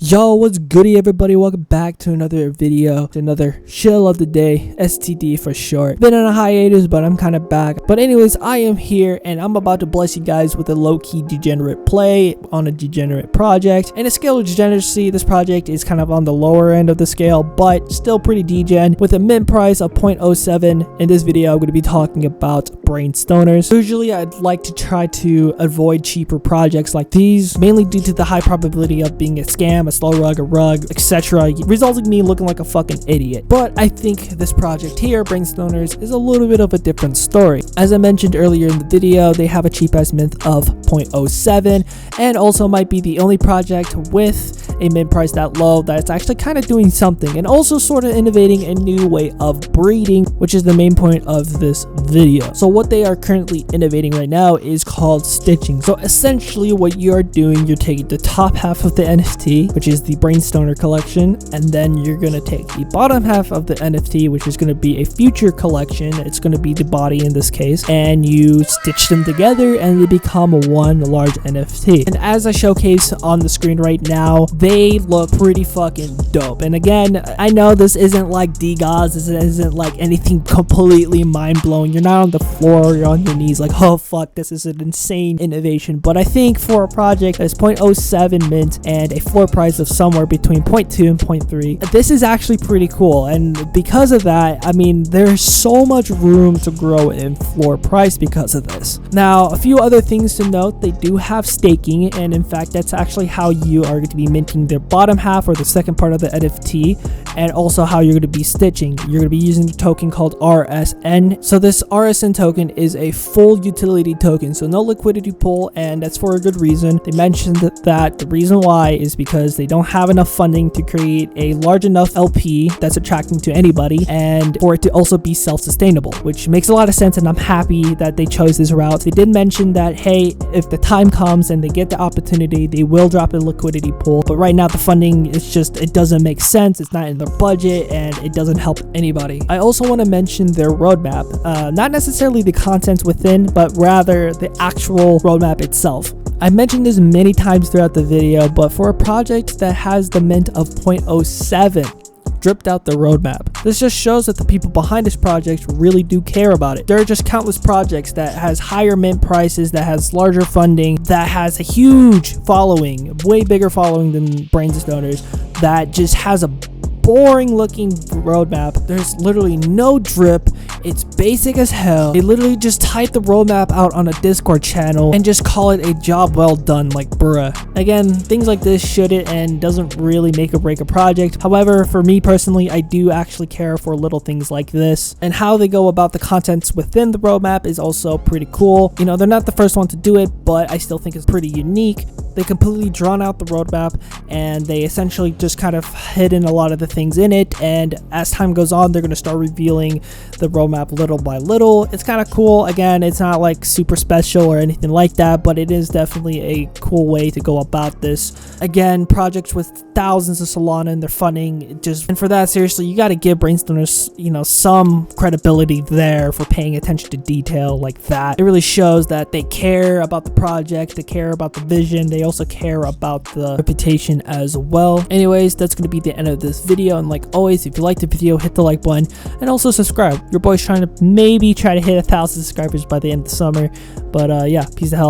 Yo, what's goody everybody? Welcome back to another video, to another Shill of the day, STD for short. Been on a hiatus, but I'm kind of back. But anyways, I am here and I'm about to bless you guys with a low-key degenerate play on a degenerate project. And a scale of degeneracy, this project is kind of on the lower end of the scale, but still pretty degen with a mint price of 0.07. In this video, I'm going to be talking about Brainstoners. Usually, I'd like to try to avoid cheaper projects like these, mainly due to the high probability of being a scam, a slow rug, a rug, etc., resulting in me looking like a fucking idiot. But I think this project here, Brainstoners, is a little bit of a different story. As I mentioned earlier in the video, they have a cheap ass mint of 0.07 and also might be the only project with a mint price that low that's actually kind of doing something and also sort of innovating a new way of breeding, which is the main point of this video. So what they are currently innovating right now is called stitching. So essentially what you're doing, you're taking the top half of the NFT, which is the Brainstoner collection, and then you're going to take the bottom half of the NFT, which is going to be a future collection. It's going to be the body in this case, and you stitch them together and they become one large NFT. And as I showcase on the screen right now, they look pretty fucking dope. And again, I know this isn't like Degen, this isn't like anything completely mind-blowing. You're not on the floor, you're on your knees like, oh fuck, this is an insane innovation. But I think for a project that's 0.07 mint and a floor price of somewhere between 0.2 and 0.3, this is actually pretty cool. And because of that, I mean, there's so much room to grow in floor price because of this. Now, a few other things to note: they do have staking, and in fact, that's actually how you are going to be minting their bottom half or the second part of the NFT, and also how you're going to be stitching. You're going to be using a token called RSN. So this RSN token is a full utility token, so no liquidity pool, and that's for a good reason. They mentioned that the reason why is because they don't have enough funding to create a large enough LP that's attracting to anybody and for it to also be self-sustainable, which makes a lot of sense, and I'm happy that they chose this route. They did mention that, hey, if the time comes and they get the opportunity, they will drop a liquidity pool, but right now the funding is just, it doesn't make sense, it's not in their budget, and it doesn't help anybody. I also want to mention their roadmap, not necessarily the contents within, but rather the actual roadmap itself. I mentioned this many times throughout the video, but for a project that has the mint of 0.07, dripped out the roadmap. This just shows that the people behind this project really do care about it. There are just countless projects that has higher mint prices, that has larger funding, that has a huge following, way bigger following than Brainstoners, that just has a boring looking roadmap. There's literally no drip. It's basic as hell. They literally just type the roadmap out on a Discord channel and just call it a job well done, like bruh. Again, things like this shouldn't and doesn't really make or break a project. However, for me personally, I do actually care for little things like this, and how they go about the contents within the roadmap is also pretty cool. You know, they're not the first one to do it, but I still think it's pretty unique. They completely drawn out the roadmap and they essentially just kind of hidden a lot of the things in it, and as time goes on, they're going to start revealing the roadmap little by little. It's kind of cool. Again, it's not like super special or anything like that, but it is definitely a cool way to go about this. Again, projects with thousands of Solana in their funding, and for that, seriously, you got to give Brainstoners, you know, some credibility there for paying attention to detail like that. It really shows that they care about the project, they care about the vision, they also care about the reputation as well. Anyways, that's going to be the end of this video, and like always, if you liked the video, hit the like button and also subscribe. Your boy's trying to maybe try to hit 1,000 subscribers by the end of the summer, but yeah, peace the hell out.